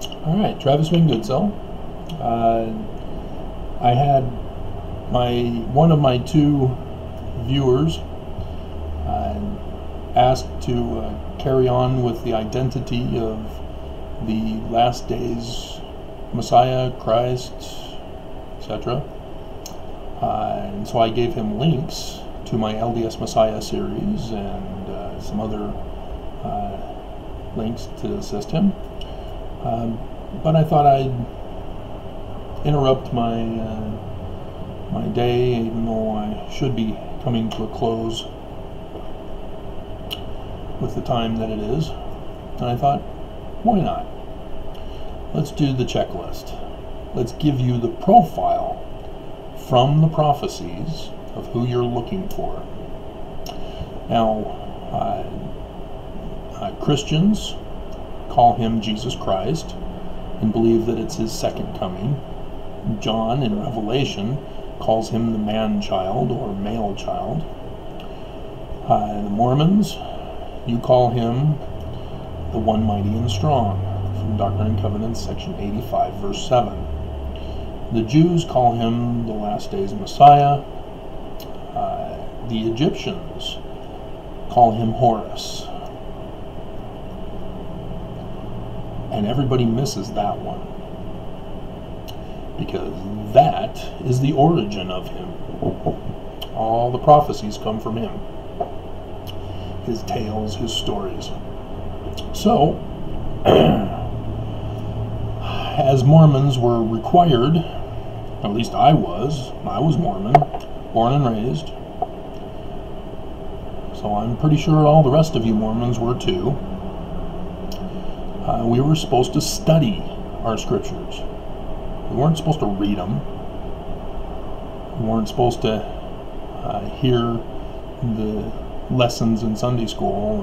All right, Travis Winggoodso. I had one of my two viewers asked to carry on with the identity of the last days Messiah, Christ, etc. And so I gave him links to my LDS Messiah series and some other links to assist him. But I thought I'd interrupt my my day, even though I should be coming to a close with the time that it is. And I thought, why not? Let's do the checklist. Let's give you the profile from the prophecies of who you're looking for. Now, Christians call him Jesus Christ and believe that it's his second coming. John in Revelation calls him the man-child or male child. The Mormons, you call him the one mighty and strong, from Doctrine and Covenants, section 85, verse 7. The Jews call him the last days Messiah. The Egyptians call him Horus. And everybody misses that one, because that is the origin of him. All the prophecies come from him. His tales, his stories. So, as Mormons were required, at least I was Mormon, born and raised. So I'm pretty sure all the rest of you Mormons were too. We were supposed to study our scriptures. We weren't supposed to read them. We weren't supposed to hear the lessons in Sunday school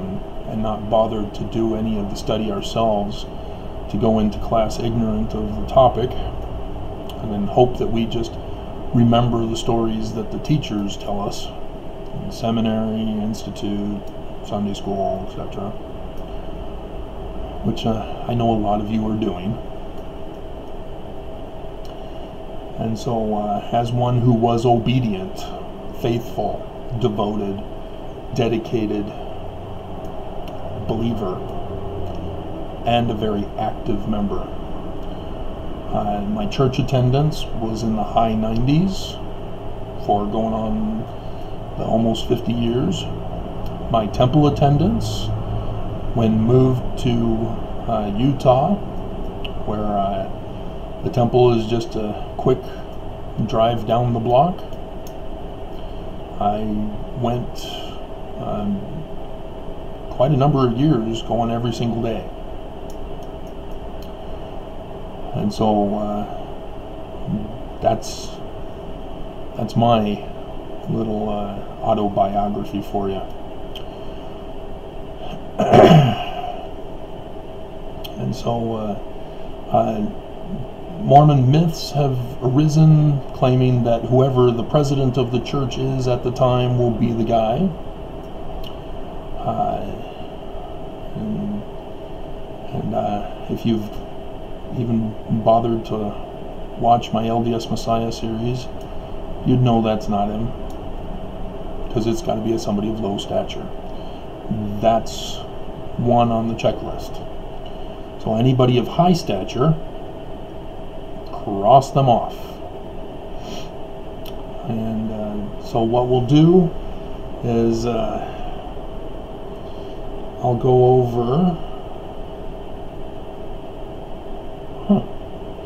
and not bother to do any of the study ourselves, to go into class ignorant of the topic and then hope that we just remember the stories that the teachers tell us in seminary, institute, Sunday school, etc., which I know a lot of you are doing. And so, as one who was obedient, faithful, devoted, dedicated believer, and a very active member, my church attendance was in the high 90s for going on almost 50 years. My temple attendance, when moved to Utah, where the temple is just a quick drive down the block, I went quite a number of years, going every single day. And so that's my little autobiography for you. And so Mormon myths have arisen claiming that whoever the president of the church is at the time will be the guy. And if you've even bothered to watch my LDS Messiah series, you'd know that's not him, because it's got to be somebody of low stature. That's one on the checklist. So anybody of high stature, cross them off. And so what we'll do is I'll go over.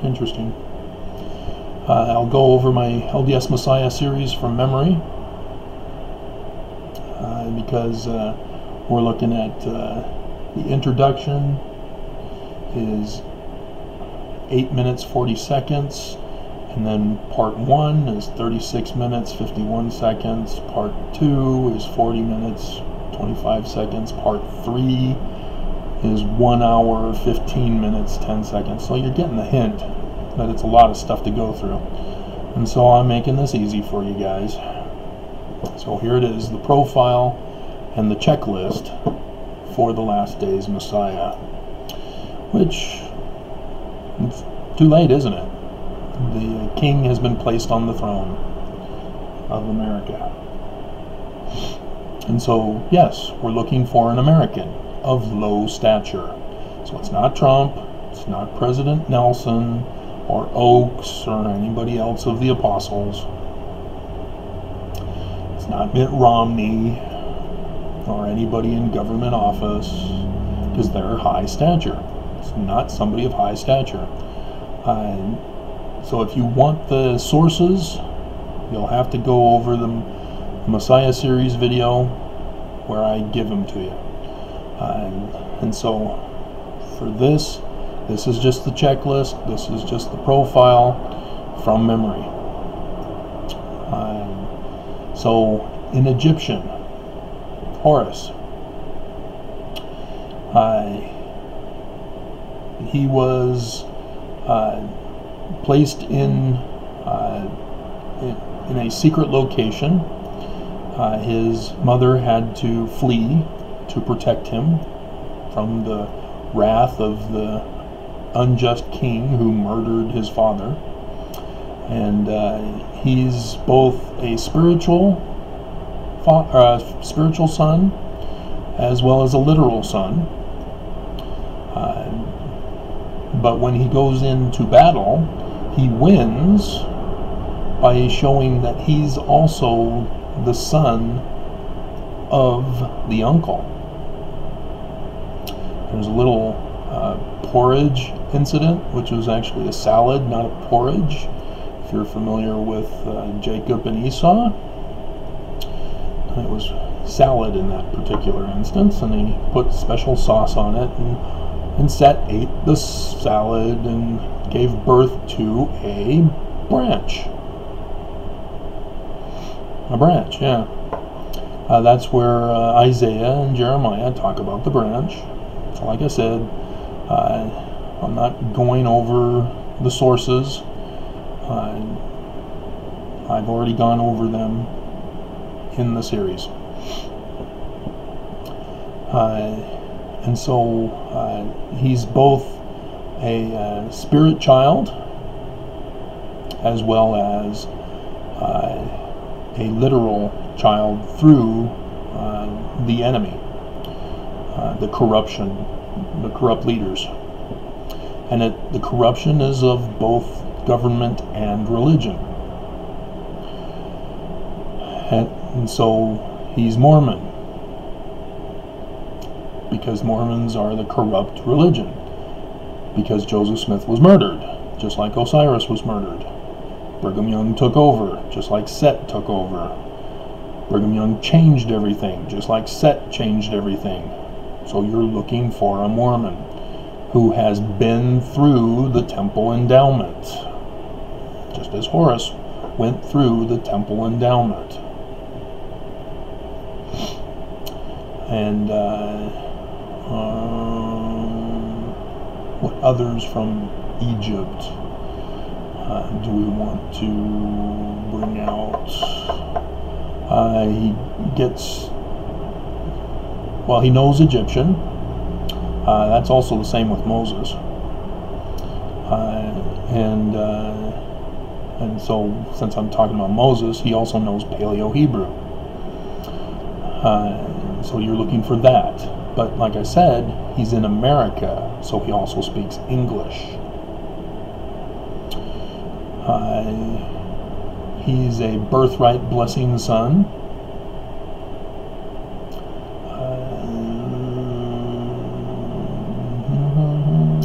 Interesting. I'll go over my LDS Messiah series from memory, because we're looking at the introduction is 8 minutes 40 seconds, and then part 1 is 36 minutes 51 seconds, part 2 is 40 minutes 25 seconds, part 3 is 1 hour 15 minutes 10 seconds. So you're getting the hint that it's a lot of stuff to go through, and so I'm making this easy for you guys. So here it is, the profile and the checklist for the last days Messiah, which It's too late, isn't it? The king has been placed on the throne of America. And so, yes, we're looking for an American of low stature. So it's not Trump, it's not President Nelson, or Oakes, or anybody else of the apostles. It's not Mitt Romney, or anybody in government office, because they're high stature. It's not somebody of high stature. So if you want the sources, you'll have to go over the Messiah series video where I give them to you. And so for this is just the checklist. This is just the profile from memory. So in Egyptian, Horus, he was placed in a secret location. His mother had to flee to protect him from the wrath of the unjust king who murdered his father. And he's both a spiritual son as well as a literal son. But when he goes into battle, he wins by showing that he's also the son of the uncle. There's a little porridge incident, which was actually a salad, not a porridge. If you're familiar with Jacob and Esau, it was salad in that particular instance, and he put special sauce on it, and Set ate the salad and gave birth to a branch. A branch, yeah. That's where Isaiah and Jeremiah talk about the branch. So like I said, I'm not going over the sources. I've already gone over them in the series. And so he's both a spirit child as well as a literal child through the enemy, the corrupt leaders. And the corruption is of both government and religion. And so he's Mormon, because Mormons are the corrupt religion, because Joseph Smith was murdered, just like Osiris was murdered. Brigham Young took over, just like Set took over. Brigham Young changed everything, just like Set changed everything. So you're looking for a Mormon who has been through the temple endowment, just as Horus went through the temple endowment. And what others from Egypt do we want to bring out? He knows Egyptian. That's also the same with Moses. And so, since I'm talking about Moses, he also knows Paleo-Hebrew. So you're looking for that. But like I said, he's in America, so he also speaks English. He's a birthright blessing son.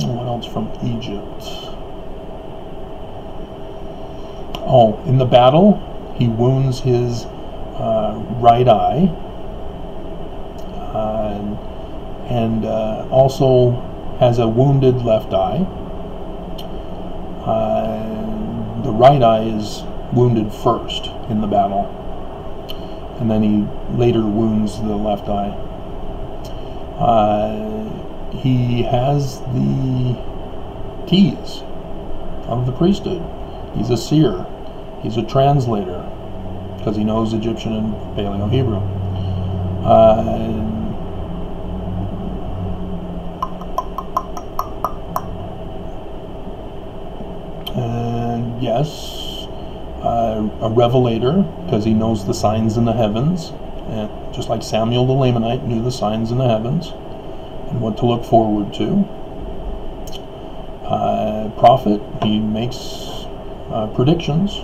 What else from Egypt? Oh, in the battle, he wounds his right eye. And also has a wounded left eye. The right eye is wounded first in the battle, and then he later wounds the left eye. He has the keys of the priesthood. He's a seer. He's a translator, because he knows Egyptian and Paleo-Hebrew. Yes, a revelator, because he knows the signs in the heavens, and just like Samuel the Lamanite knew the signs in the heavens and what to look forward to. Prophet, he makes predictions.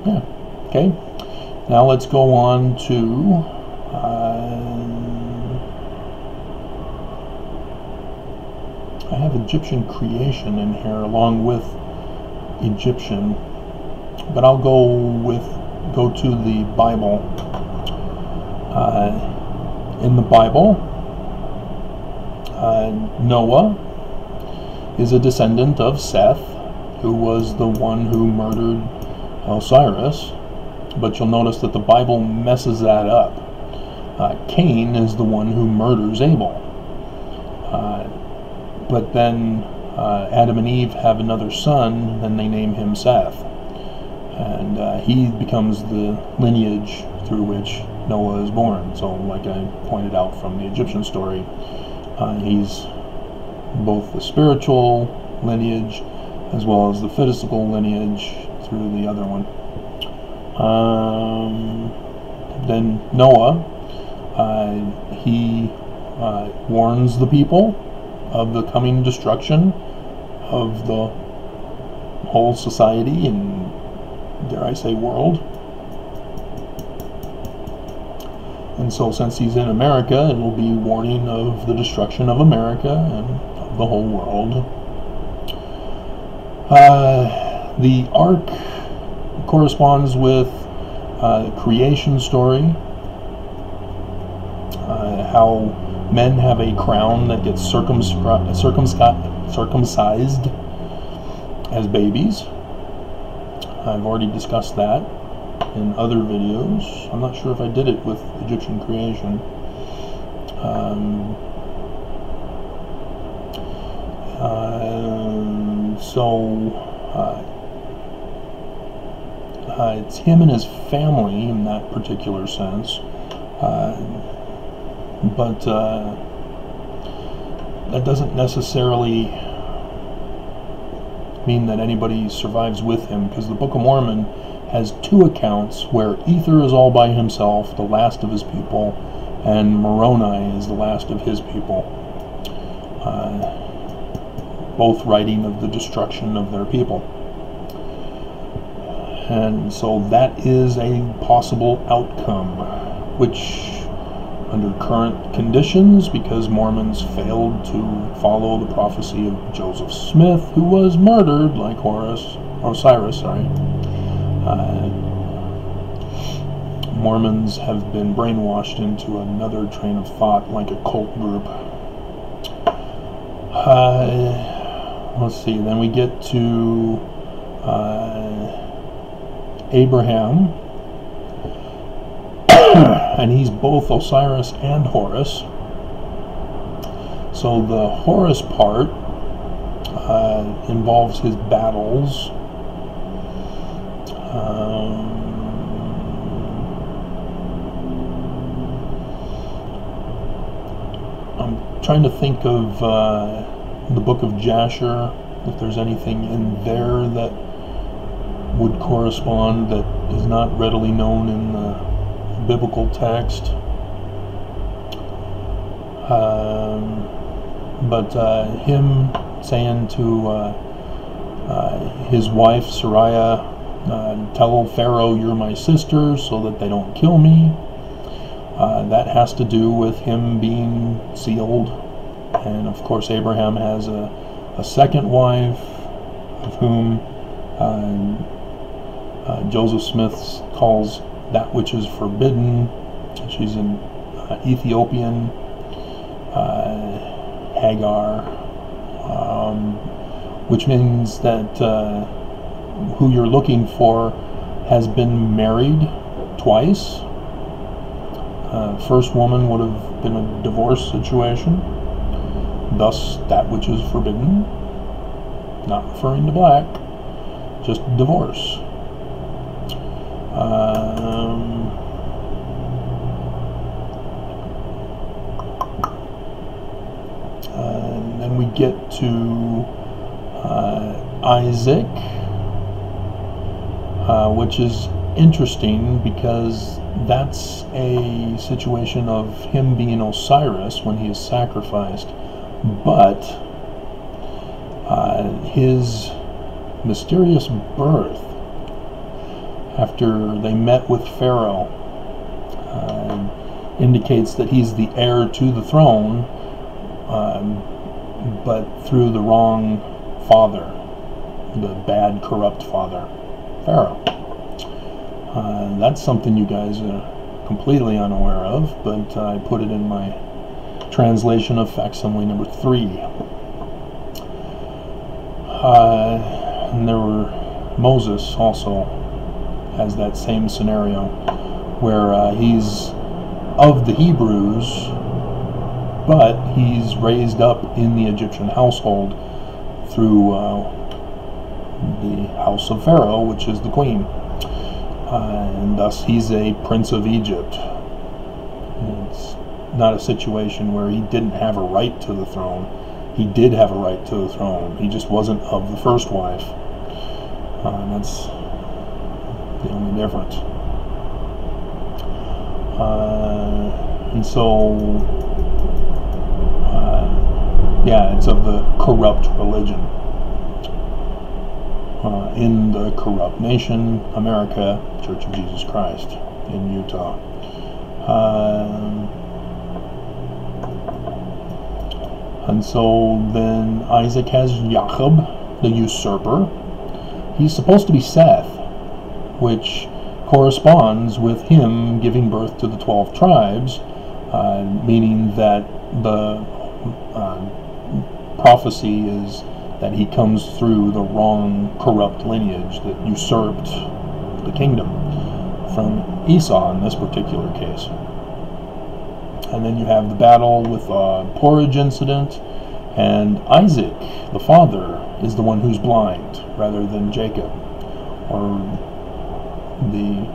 Yeah, okay. Now let's go on to I have Egyptian creation in here along with Egyptian, but I'll go to the Bible. In the Bible, Noah is a descendant of Seth, who was the one who murdered Osiris, but you'll notice that the Bible messes that up. Cain is the one who murders Abel. But then Adam and Eve have another son, and they name him Seth. And he becomes the lineage through which Noah is born. So like I pointed out from the Egyptian story, he's both the spiritual lineage as well as the physical lineage through the other one. Then Noah, he warns the people of the coming destruction of the whole society and, dare I say, world. And so since he's in America, it will be warning of the destruction of America and of the whole world. The ark corresponds with the creation story, how men have a crown that gets circumcised as babies. I've already discussed that in other videos. I'm not sure if I did it with Egyptian creation. It's him and his family in that particular sense. But that doesn't necessarily mean that anybody survives with him, because the Book of Mormon has two accounts where Ether is all by himself, the last of his people, and Moroni is the last of his people, both writing of the destruction of their people. And so that is a possible outcome, which under current conditions, because Mormons failed to follow the prophecy of Joseph Smith, who was murdered like Osiris, Mormons have been brainwashed into another train of thought, like a cult group. Let's see, then we get to Abraham, and he's both Osiris and Horus. So the Horus part involves his battles. I'm trying to think of the book of Jasher, if there's anything in there that would correspond that is not readily known in the biblical text. But him saying to his wife Sarai, tell Pharaoh you're my sister so that they don't kill me, that has to do with him being sealed. And of course Abraham has a second wife, of whom Joseph Smith calls that which is forbidden. She's an Ethiopian, Hagar, which means that who you're looking for has been married twice. First woman would have been a divorce situation, thus that which is forbidden, not referring to black, just divorce. then we get to Isaac, which is interesting because that's a situation of him being Osiris when he is sacrificed, but his mysterious birth after they met with Pharaoh indicates that he's the heir to the throne, but through the wrong father, the bad, corrupt father, Pharaoh. That's something you guys are completely unaware of, but I put it in my translation of facsimile number 3. And there were Moses also has that same scenario where he's of the Hebrews, but he's raised up in the Egyptian household through the house of Pharaoh, which is the queen. And thus he's a prince of Egypt. It's not a situation where he didn't have a right to the throne. He did have a right to the throne. He just wasn't of the first wife. That's the only difference. And so, yeah, it's of the corrupt religion. In the corrupt nation, America, Church of Jesus Christ in Utah. And so then Isaac has Jacob, the usurper. He's supposed to be Seth, which corresponds with him giving birth to the 12 tribes, meaning that the prophecy is that he comes through the wrong, corrupt lineage that usurped the kingdom from Esau in this particular case. And then you have the battle with the porridge incident, and Isaac, the father, is the one who's blind, rather than Jacob, or the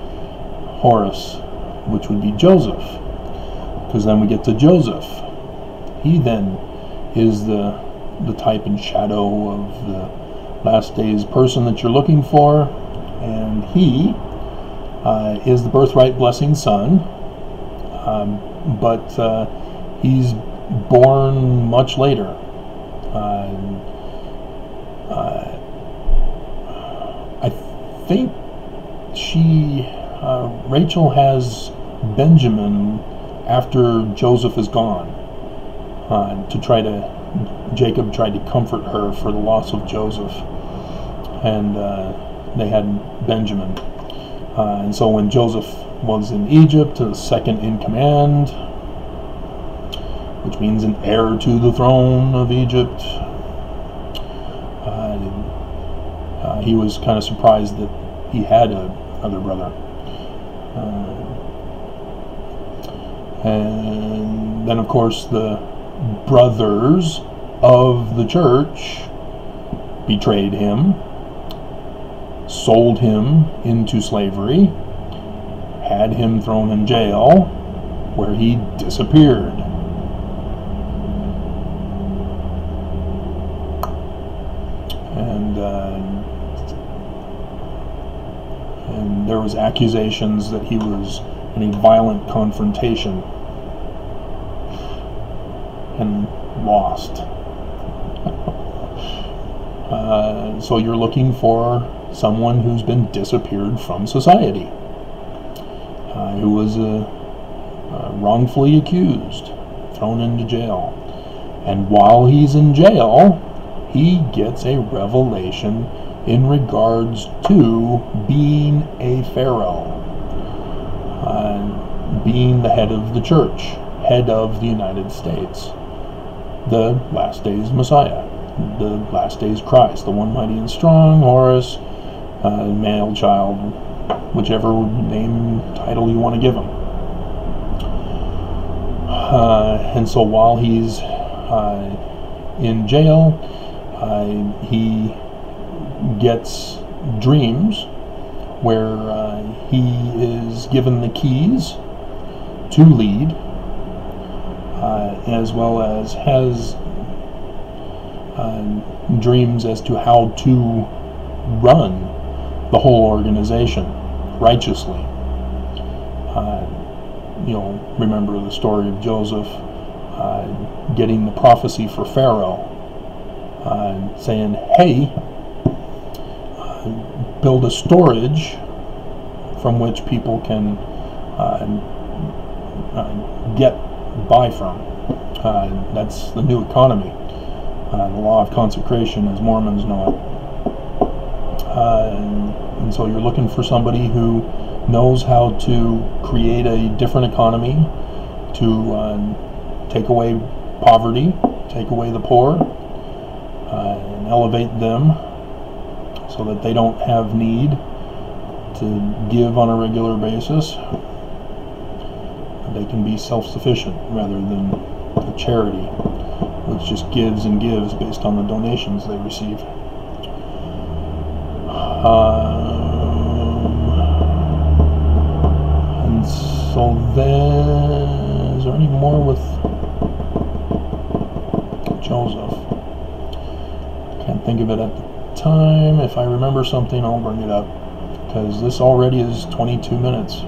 Horus, which would be Joseph. Because then we get to Joseph. He then is the type and shadow of the last days person that you're looking for, and he is the birthright blessing son, but he's born much later. I think Rachel has Benjamin after Joseph is gone, Jacob tried to comfort her for the loss of Joseph, and they had Benjamin. And so when Joseph was in Egypt, second in command, which means an heir to the throne of Egypt, he was kind of surprised that he had another brother. And then, of course, the brothers of the church betrayed him, sold him into slavery, had him thrown in jail, where he disappeared. And there was accusations that he was in a violent confrontation and lost. So you're looking for someone who's been disappeared from society, who was wrongfully accused, thrown into jail. And while he's in jail, he gets a revelation in regards to being a pharaoh, being the head of the church, head of the United States, the last days Messiah, the last days Christ, the one mighty and strong, Horus, male child, whichever name, title you want to give him. And so while he's in jail, he gets dreams where he is given the keys to lead, as well as has dreams as to how to run the whole organization righteously. Remember the story of Joseph getting the prophecy for Pharaoh, saying, hey, build a storage from which people can get by from. That's the new economy, the law of consecration as Mormons know it. And so you're looking for somebody who knows how to create a different economy, to take away poverty, take away the poor, and elevate them so that they don't have need to give on a regular basis. They can be self-sufficient rather than a charity, which just gives and gives based on the donations they receive. And so then, is there any more with Joseph? Can't think of it at the time. If I remember something, I'll bring it up, because this already is 22 minutes.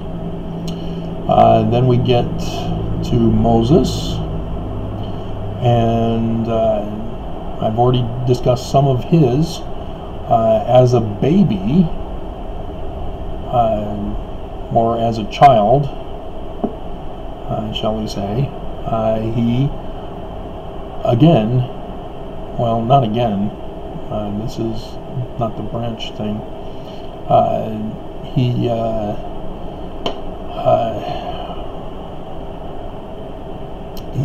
Then we get to Moses, and I've already discussed some of his. As a baby, or as a child, shall we say, he, again, well, not again, this is not the branch thing, he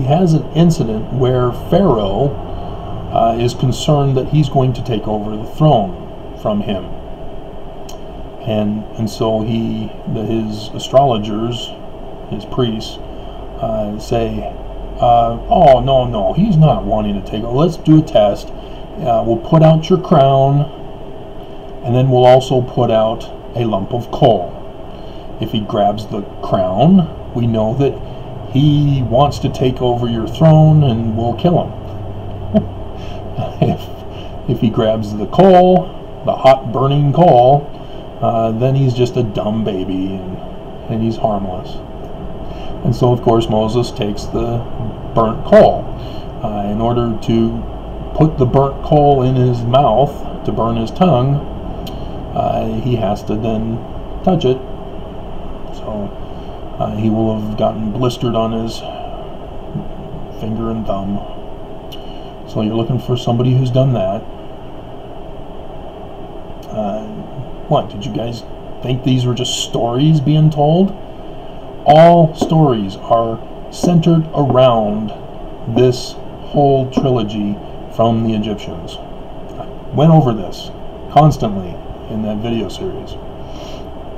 has an incident where Pharaoh is concerned that he's going to take over the throne from him, and so his astrologers, his priests, say, oh no, he's not wanting to take over. Let's do a test. We'll put out your crown, and then we'll also put out a lump of coal. If he grabs the crown, we know that he wants to take over your throne, and we'll kill him. If he grabs the coal, the hot burning coal, then he's just a dumb baby, and he's harmless. And so of course Moses takes the burnt coal. In order to put the burnt coal in his mouth to burn his tongue, he has to then touch it. So he will have gotten blistered on his finger and thumb. So you're looking for somebody who's done that. What, did you guys think these were just stories being told? All stories are centered around this whole trilogy from the Egyptians. I went over this constantly in that video series.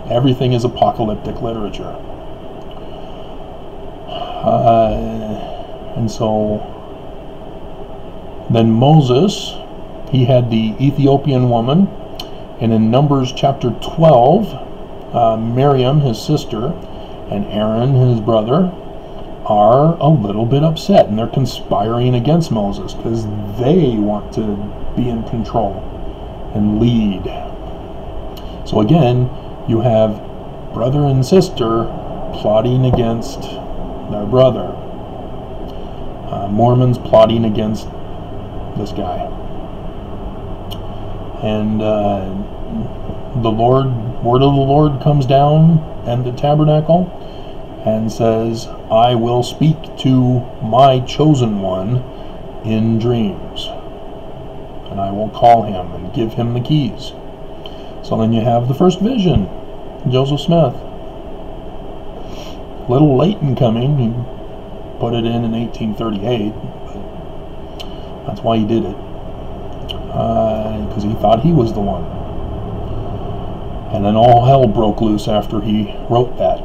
Everything is apocalyptic literature. And so then Moses, he had the Ethiopian woman, and in Numbers chapter 12, Miriam, his sister, and Aaron, his brother, are a little bit upset, and they're conspiring against Moses because they want to be in control and lead. So again, you have brother and sister plotting against their brother. Mormons plotting against this guy. And the word of the Lord comes down and the tabernacle and says, I will speak to my chosen one in dreams, and I will call him and give him the keys. So then you have the first vision, Joseph Smith. A little late in coming. He put it in 1838, but that's why he did it, because he thought he was the one. And then all hell broke loose after he wrote that.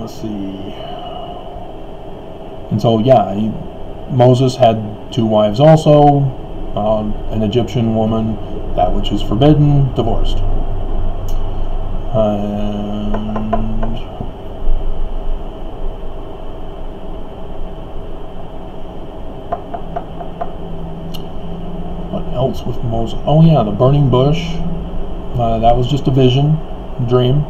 Let's see. And so, yeah, Moses had 2 wives also, an Egyptian woman, that which is forbidden, divorced. And else with Moses? Oh yeah, the burning bush. That was just a vision, dream,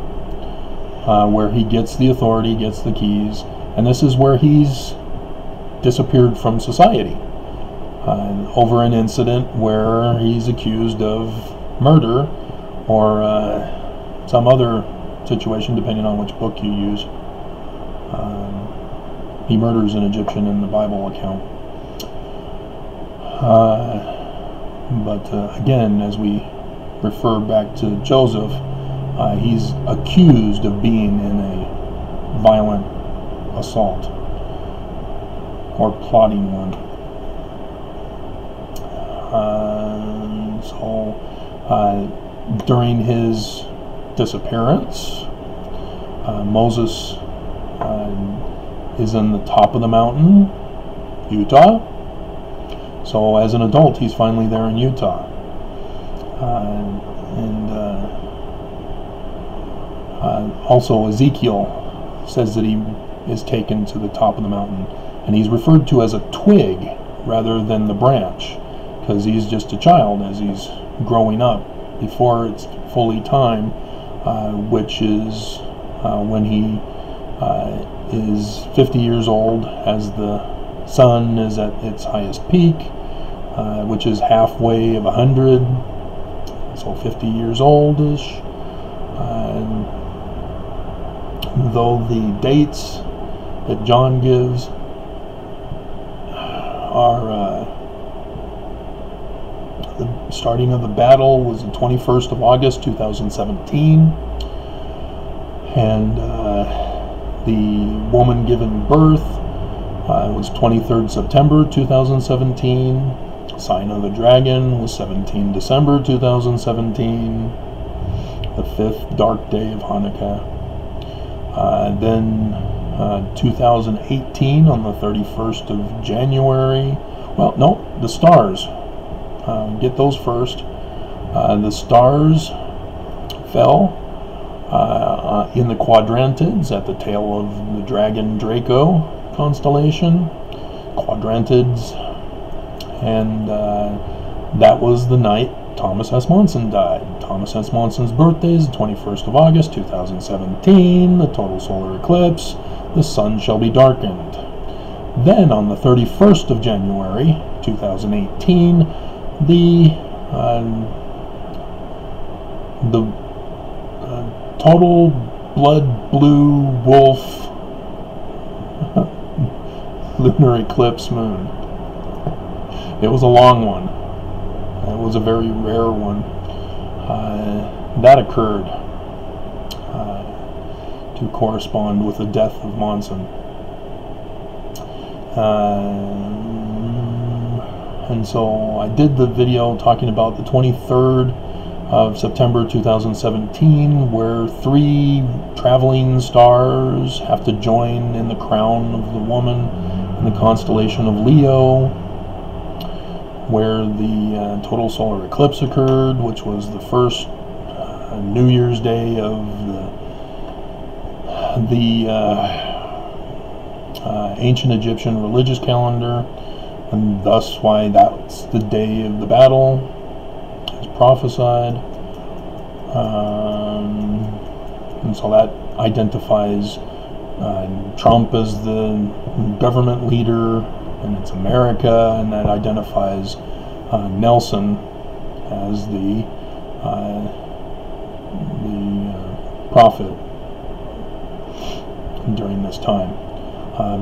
where he gets the authority, gets the keys, and this is where he's disappeared from society over an incident where he's accused of murder or some other situation, depending on which book you use. He murders an Egyptian in the Bible account. But again, as we refer back to Joseph, he's accused of being in a violent assault or plotting one. During his disappearance, Moses is in the top of the mountain, Utah. So as an adult, he's finally there in Utah. Also Ezekiel says that he is taken to the top of the mountain, and he's referred to as a twig rather than the branch, because he's just a child as he's growing up before it's fully time, which is when he is 50 years old, as the sun is at its highest peak, which is halfway of 100, so 50 years old-ish. Though the dates that John gives are the starting of the battle was the 21st of August 2017, and the woman given birth was 23rd September 2017. Sign of the Dragon was 17 December 2017, the 5th dark day of Hanukkah. Then 2018 on the 31st of January. Well, no, the stars. Get those first. The stars fell in the quadrantids at the tail of the dragon Draco constellation. Quadrantids. And that was the night Thomas S. Monson died. Thomas S. Monson's birthday is the 21st of August 2017, the total solar eclipse. The sun shall be darkened. Then on the 31st of January 2018, the total blood blue wolf lunar eclipse moon. It was a long one. It was a very rare one. That occurred to correspond with the death of Monson. And so I did the video talking about the 23rd of September 2017, where 3 traveling stars have to join in the crown of the woman in the constellation of Leo, where the total solar eclipse occurred, which was the first New Year's Day of the ancient Egyptian religious calendar, and thus why that's the day of the battle, as prophesied. And so that identifies Trump as the government leader, and it's America, and that identifies Nelson as the prophet during this time,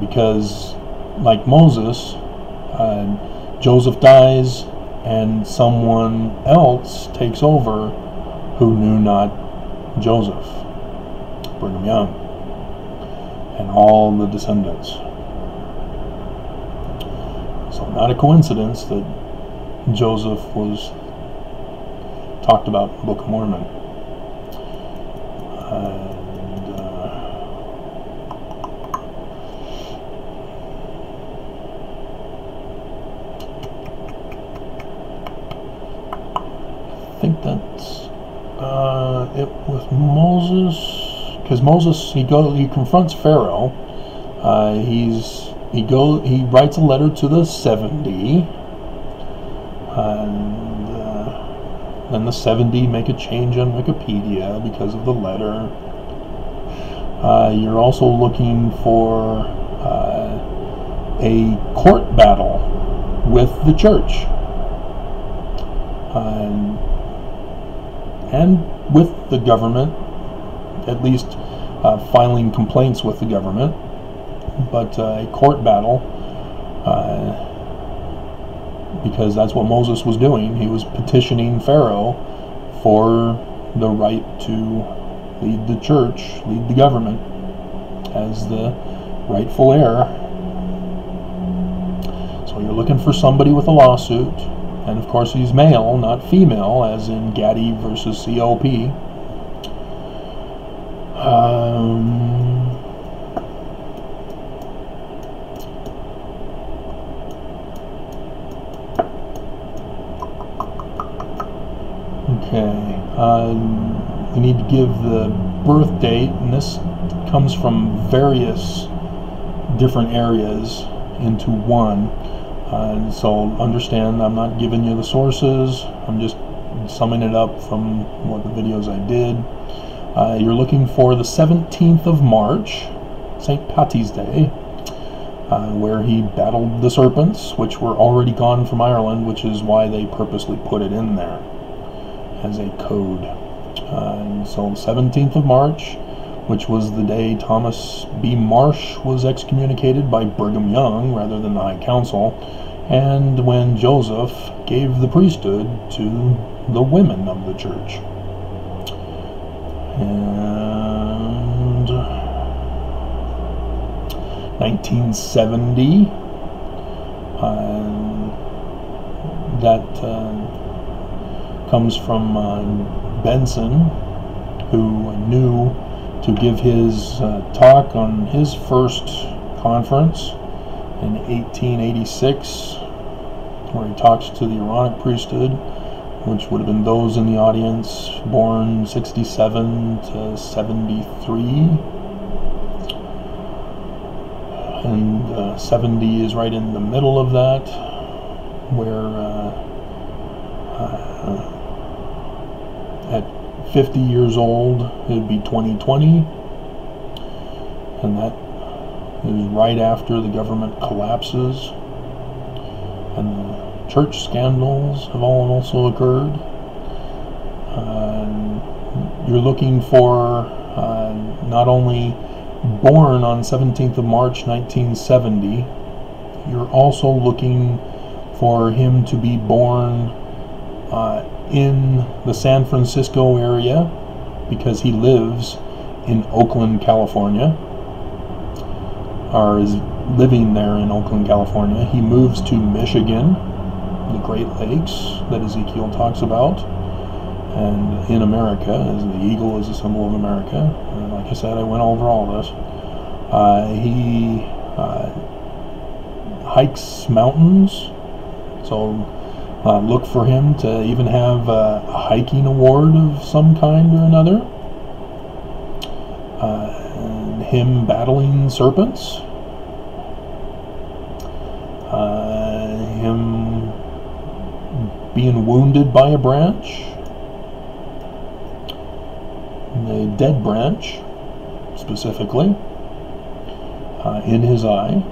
because like Moses, Joseph dies and someone else takes over who knew not Joseph, Brigham Young, and all the descendants. So not a coincidence that Joseph was talked about in the Book of Mormon. I think that's it with Moses, because Moses he confronts Pharaoh. He writes a letter to the 70, And then the 70 make a change on Wikipedia because of the letter. You're also looking for a court battle with the church. And with the government, at least filing complaints with the government, but a court battle, because that's what Moses was doing. He was petitioning Pharaoh for the right to lead the church, lead the government as the rightful heir. So you're looking for somebody with a lawsuit, and of course he's male, not female, as in Gaddy versus COP. Okay, we need to give the birth date, and this comes from various different areas into one. So understand, I'm not giving you the sources, I'm just summing it up from what the videos I did. You're looking for the 17th of March, St. Patty's Day, where he battled the serpents, which were already gone from Ireland, which is why they purposely put it in there as a code. So 17th of March, which was the day Thomas B. Marsh was excommunicated by Brigham Young rather than the High Council, and when Joseph gave the priesthood to the women of the church. And 1970, that comes from Benson, who knew to give his talk on his first conference in 1886, where he talks to the Aaronic priesthood, which would have been those in the audience born 67 to 73. And 70 is right in the middle of that, where at 50 years old, it would be 2020, and that is right after the government collapses, and the church scandals have also occurred. You're looking for not only born on 17th of March 1970, you're also looking for him to be born in the San Francisco area, because he lives in Oakland, California, or is living there in Oakland, California. He moves to Michigan, the Great Lakes that Ezekiel talks about, and in America, as the eagle is a symbol of America. And like I said, I went over all this. He hikes mountains, so look for him to even have a hiking award of some kind or another. And him battling serpents. Him being wounded by a branch. A dead branch, specifically, in his eye.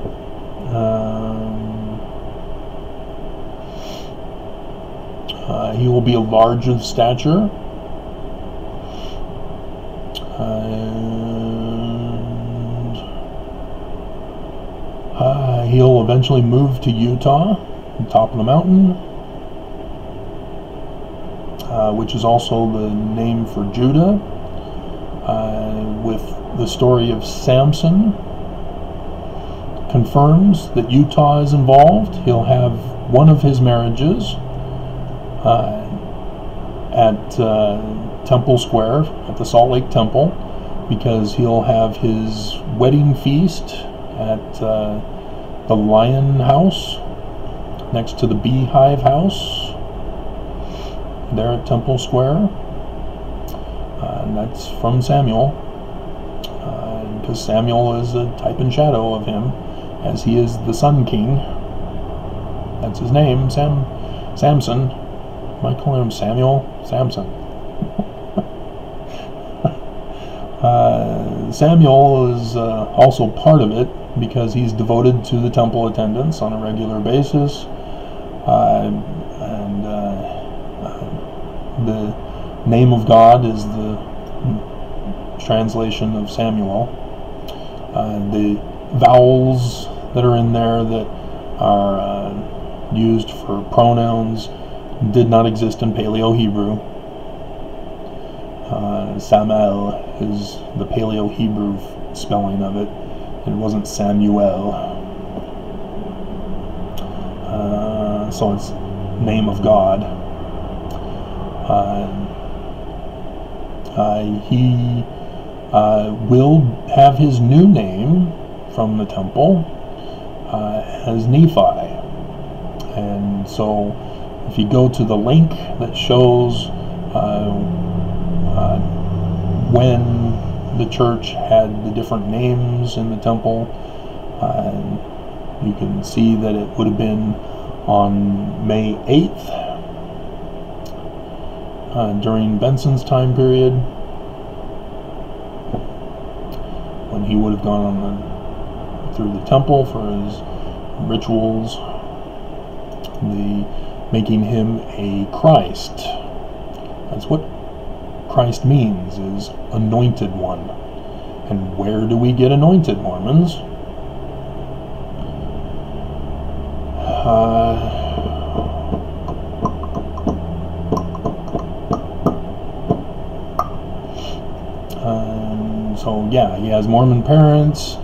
He will be large of stature, and he'll eventually move to Utah, the top of the mountain, which is also the name for Judah, with the story of Samson confirms that Utah is involved. He'll have one of his marriages at Temple Square, at the Salt Lake Temple, because he'll have his wedding feast at the Lion House, next to the Beehive House, there at Temple Square. And that's from Samuel, because Samuel is a type and shadow of him, as he is the Sun King. That's his name, Samson. Am I calling him Samuel? Samson. Samuel is also part of it because he's devoted to the temple attendance on a regular basis, and the name of God is the translation of Samuel. The vowels that are in there that are used for pronouns did not exist in Paleo-Hebrew. Samael is the Paleo-Hebrew spelling of it. It wasn't Samuel. So it's name of God. He will have his new name from the temple as Nephi. And so if you go to the link that shows when the church had the different names in the temple, you can see that it would have been on May 8th during Benson's time period, when he would have gone through the temple for his rituals, making him a Christ. That's what Christ means, is anointed one. And where do we get anointed, Mormons? So yeah, he has Mormon parents.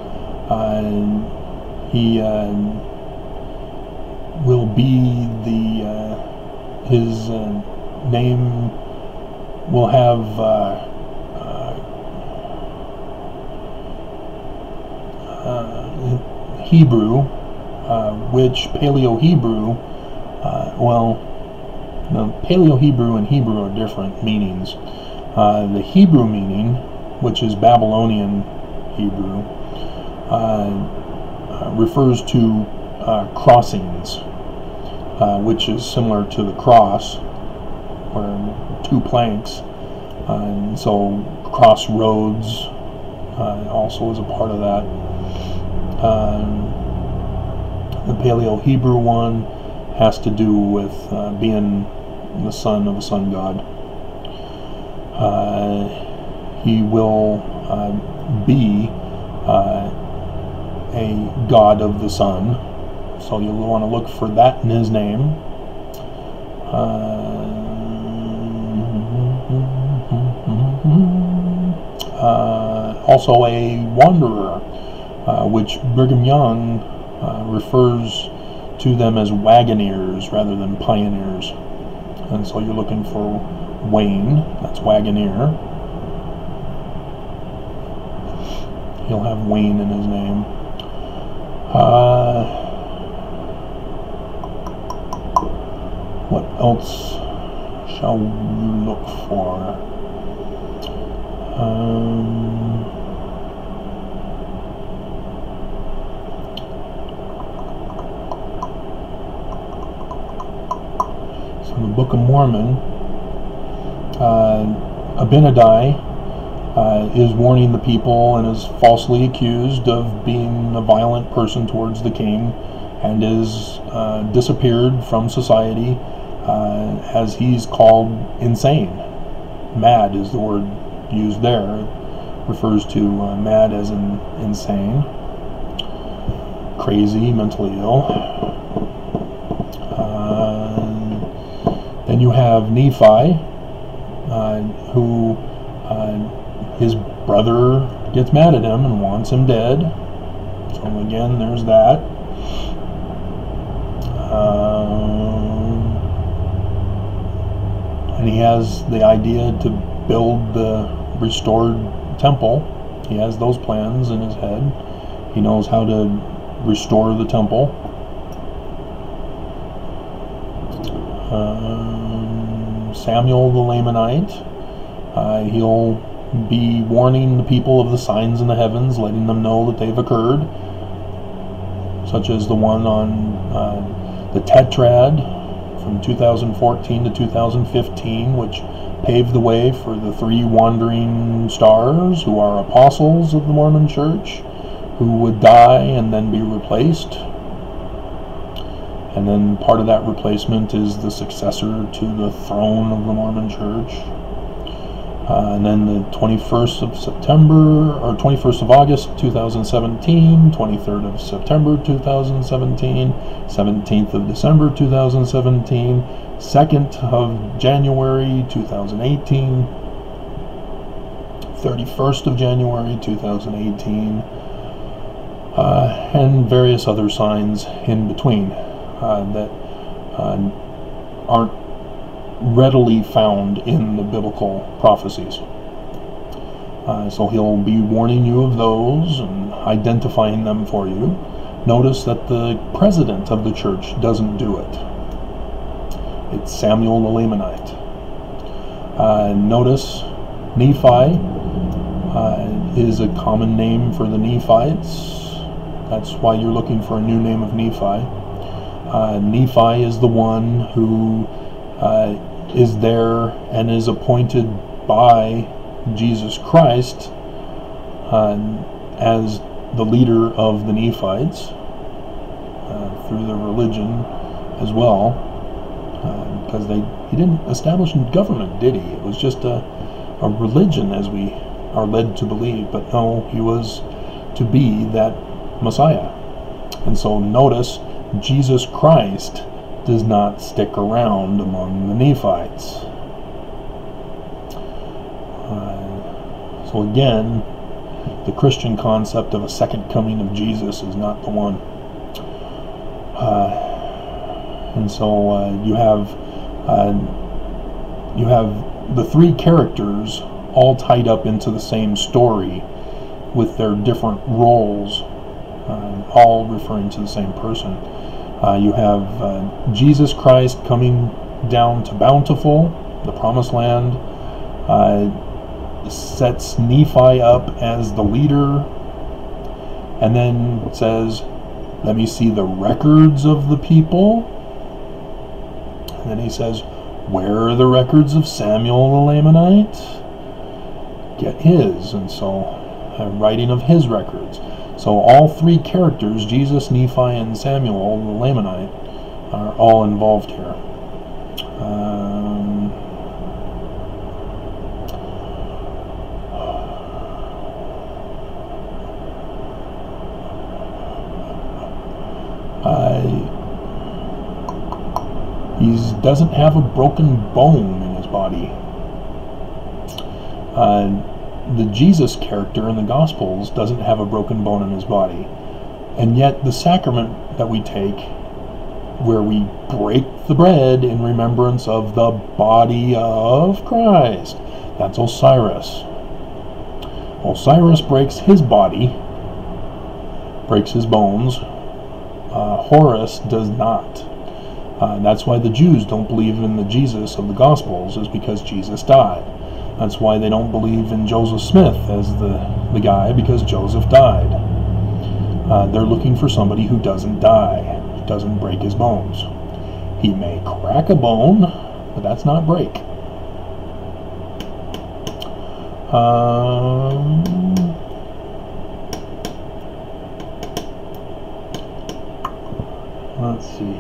He will be his name will have Hebrew, which Paleo-Hebrew, the Paleo-Hebrew and Hebrew are different meanings. The Hebrew meaning, which is Babylonian Hebrew, refers to crossings, which is similar to the cross, or two planks, and so crossroads also is a part of that. The Paleo-Hebrew one has to do with being the son of a sun god. He will be a god of the sun, so you'll want to look for that in his name. Also a wanderer, which Brigham Young refers to them as wagoners rather than pioneers. And so you're looking for Wayne, that's wagoner. He'll have Wayne in his name. What else shall we look for? So in the Book of Mormon, Abinadi is warning the people and is falsely accused of being a violent person towards the king, and is disappeared from society as he's called insane. Mad is the word used there. It refers to mad as in insane, crazy, mentally ill. Then you have Nephi, who his brother gets mad at him and wants him dead. So again, there's that. And he has the idea to build the restored temple. He has those plans in his head. He knows how to restore the temple. Samuel the Lamanite, he'll be warning the people of the signs in the heavens, letting them know that they've occurred, such as the one on the tetrad from 2014 to 2015, which paved the way for the 3 wandering stars who are apostles of the Mormon Church, who would die and then be replaced. And then part of that replacement is the successor to the throne of the Mormon Church. And then the 21st of September, or 21st of August 2017, 23rd of September 2017, 17th of December 2017, 2nd of January 2018, 31st of January 2018, and various other signs in between that aren't readily found in the biblical prophecies. So he'll be warning you of those and identifying them for you. Notice that the president of the church doesn't do it. It's Samuel the Lamanite. Notice Nephi is a common name for the Nephites. That's why you're looking for a new name of Nephi. Nephi is the one who is there and is appointed by Jesus Christ as the leader of the Nephites through the religion as well, because he didn't establish a government, did he? It was just a religion, as we are led to believe. But no, he was to be that Messiah. And so notice Jesus Christ does not stick around among the Nephites. So again, the Christian concept of a second coming of Jesus is not the one. And so you have the 3 characters all tied up into the same story with their different roles, all referring to the same person. You have Jesus Christ coming down to Bountiful, the Promised Land, sets Nephi up as the leader, and then says, let me see the records of the people. And then he says, where are the records of Samuel the Lamanite? Get his. And so, writing of his records. So all 3 characters, Jesus, Nephi, and Samuel the Lamanite, are all involved here. He doesn't have a broken bone in his body. The Jesus character in the Gospels doesn't have a broken bone in his body. And yet the sacrament that we take, where we break the bread in remembrance of the body of Christ, that's Osiris. Osiris breaks his body, breaks his bones. Horus does not. That's why the Jews don't believe in the Jesus of the Gospels, is because Jesus died. That's why they don't believe in Joseph Smith as the guy, because Joseph died. They're looking for somebody who doesn't die, who doesn't break his bones. He may crack a bone, but that's not break. Let's see.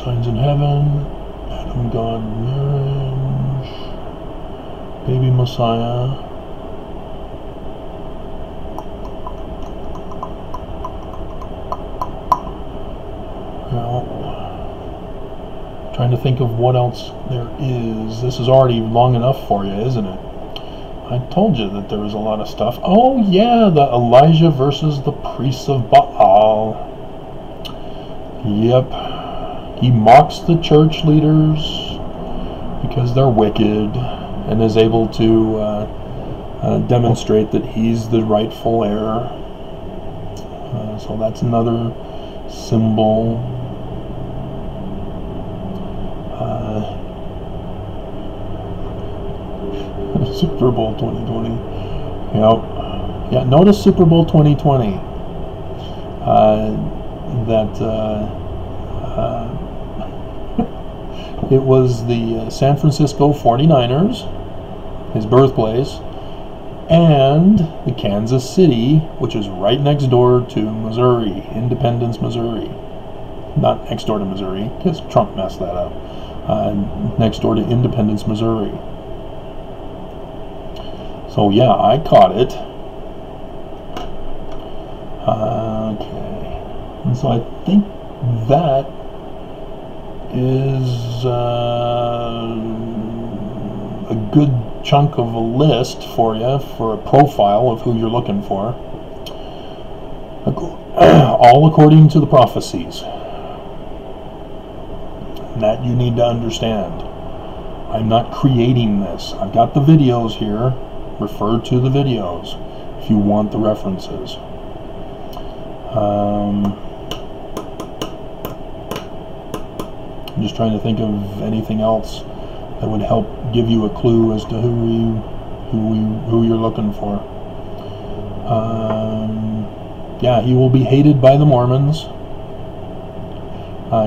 Signs in Heaven, Adam, God, marriage, baby Messiah. Well, trying to think of what else there is. This is already long enough for you, isn't it? I told you that there was a lot of stuff. Oh yeah, the Elijah versus the priests of Baal. Yep. He mocks the church leaders because they're wicked, and is able to demonstrate that he's the rightful heir. So that's another symbol. Super Bowl 2020. Yep. Yeah, notice Super Bowl 2020. that it was the San Francisco 49ers, his birthplace, and the Kansas City, which is right next door to Missouri, Independence, Missouri. Not next door to Missouri, because Trump messed that up. Next door to Independence, Missouri. So yeah, I caught it. Okay. And so I think that is a good chunk of a list for you, for a profile of who you're looking for, all according to the prophecies. And that you need to understand. I'm not creating this. I've got the videos here. Refer to the videos if you want the references. I'm just trying to think of anything else that would help give you a clue as to who you're looking for. Yeah, he will be hated by the Mormons.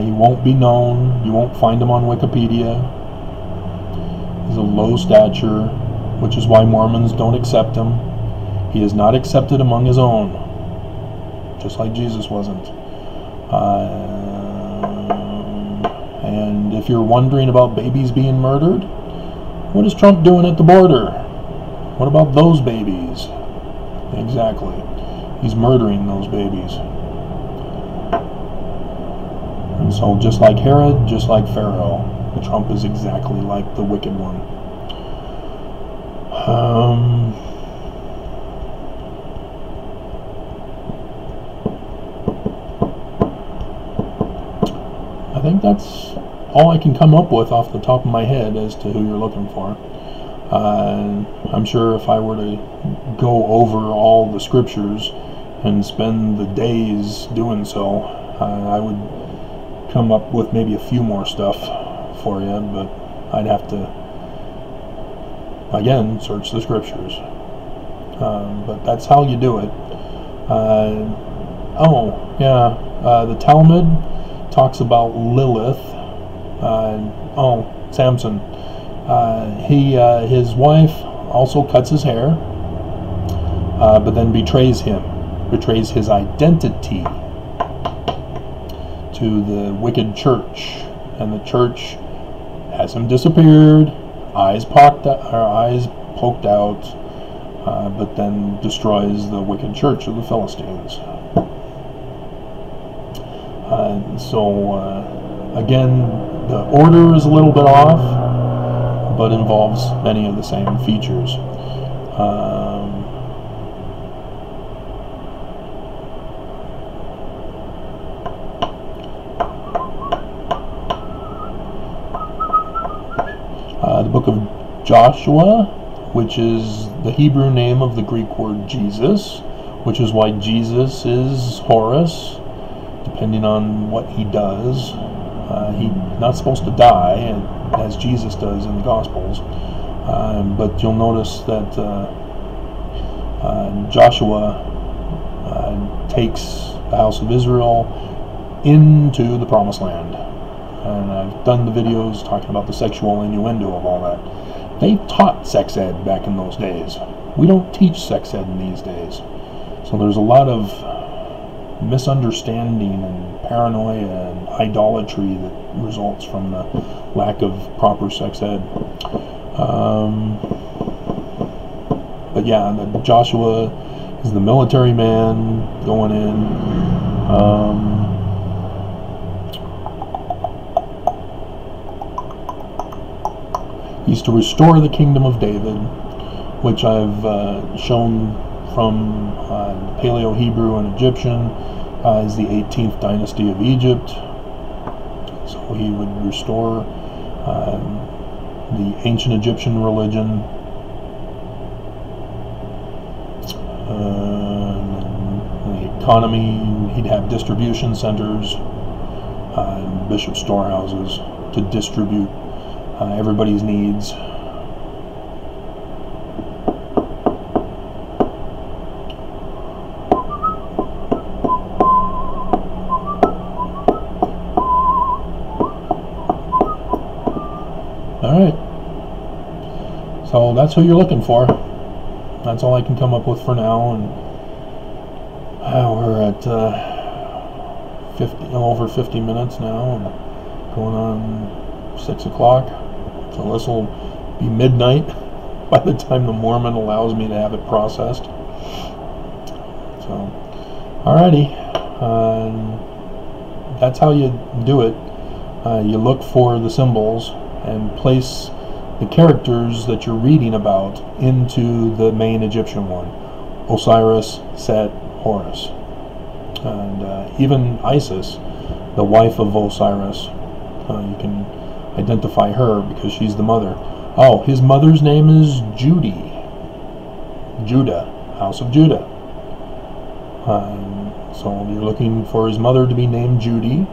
He won't be known. You won't find him on Wikipedia. He's of low stature, which is why Mormons don't accept him. He is not accepted among his own, just like Jesus wasn't. And if you're wondering about babies being murdered, what is Trump doing at the border? What about those babies? Exactly. He's murdering those babies. And so just like Herod, just like Pharaoh, Trump is exactly like the wicked one. I think that's all I can come up with off the top of my head as to who you're looking for. I'm sure if I were to go over all the scriptures and spend the days doing so, I would come up with maybe a few more stuff for you, but I'd have to, again, search the scriptures. But that's how you do it. The Talmud talks about Lilith. Samson. His wife also cuts his hair, but then betrays him, betrays his identity to the wicked church, and the church has him disappeared, eyes poked out, but then destroys the wicked church of the Philistines. Again, the order is a little bit off, but involves many of the same features. The book of Joshua, which is the Hebrew name of the Greek word Jesus, which is why Jesus is Horus, depending on what he does. He's not supposed to die, as Jesus does in the Gospels, but you'll notice that Joshua takes the house of Israel into the Promised Land. And I've done the videos talking about the sexual innuendo of all that. They taught sex ed back in those days. We don't teach sex ed in these days. So there's a lot of misunderstanding and paranoia and idolatry that results from the lack of proper sex ed. But yeah, Joshua is the military man going in. He's to restore the kingdom of David, which I've shown from Paleo-Hebrew and Egyptian is the 18th dynasty of Egypt. So he would restore the ancient Egyptian religion. The economy, he'd have distribution centers, bishop storehouses to distribute everybody's needs. So that's who you're looking for. That's all I can come up with for now, and we're at over 50 minutes now, and going on 6 o'clock. So this will be midnight by the time the Mormon allows me to have it processed. So, alrighty, that's how you do it. You look for the symbols and place the characters that you're reading about into the main Egyptian one: Osiris, Set, Horus, and even Isis, the wife of Osiris. You can identify her because she's the mother. Oh, his mother's name is Judy. Judah, House of Judah. So you're looking for his mother to be named Judy,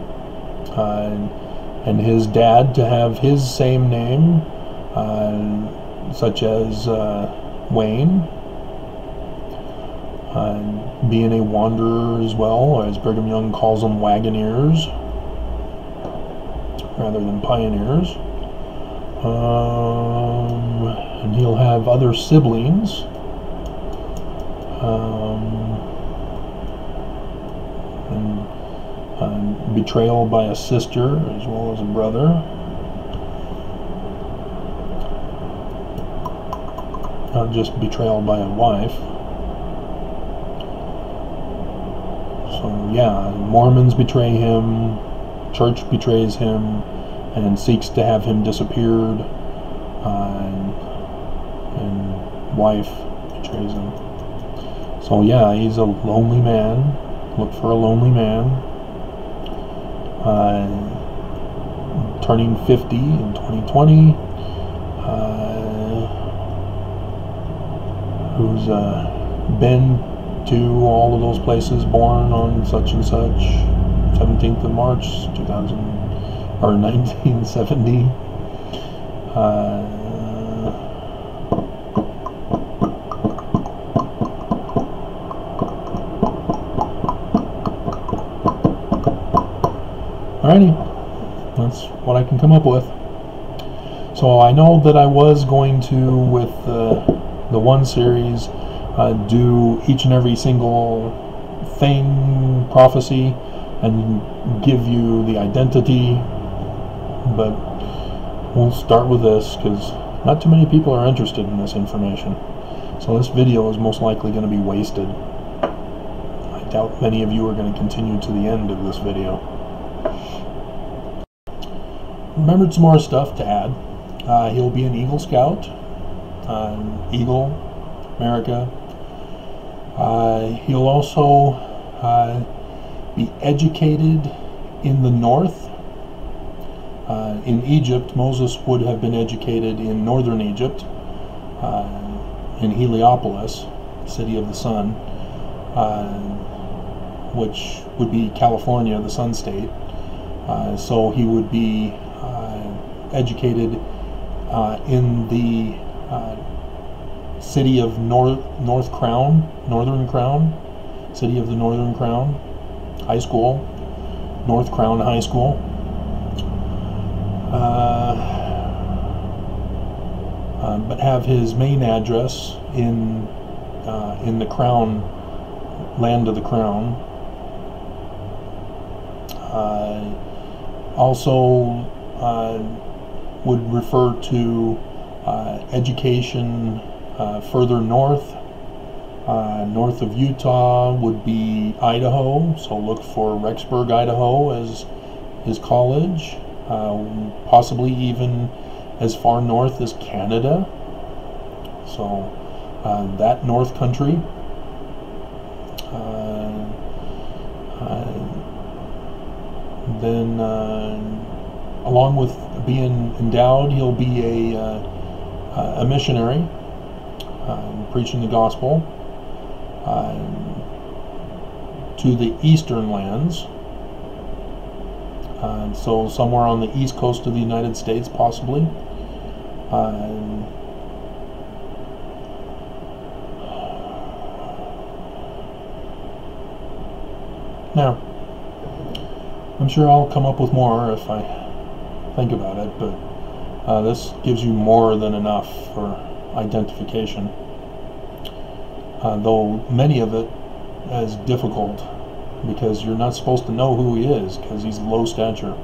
and his dad to have his same name, such as Wayne, being a wanderer as well, as Brigham Young calls them, wagoneers rather than pioneers. And he'll have other siblings. And betrayal by a sister as well as a brother. Not just betrayal by a wife. So yeah, Mormons betray him, church betrays him, and seeks to have him disappeared, and wife betrays him. So yeah, he's a lonely man. Look for a lonely man. Turning 50 in 2020. Who's been to all of those places, born on such and such, 17th of March 1970. Alrighty, that's what I can come up with. So I know that I was going to, with the one series, do each and every single thing, prophecy, and give you the identity, but we'll start with this because not too many people are interested in this information. So this video is most likely going to be wasted. I doubt many of you are going to continue to the end of this video. Remembered some more stuff to add. He'll be an Eagle Scout, Eagle, America. He'll also be educated in the north. In Egypt, Moses would have been educated in northern Egypt, in Heliopolis, city of the sun, which would be California, the sun state. So he would be educated in the city of Northern Crown, city of the Northern Crown, high school, North Crown High School. But have his main address in the Crown, land of the Crown. Also would refer to education further north. North of Utah would be Idaho, so look for Rexburg, Idaho as his college. Possibly even as far north as Canada. So that North Country. Then along with being endowed, he'll be a missionary, preaching the gospel to the eastern lands. So somewhere on the east coast of the United States, possibly. Now, I'm sure I'll come up with more if I think about it, but this gives you more than enough for identification, though many of it is difficult because you're not supposed to know who he is because he's low stature.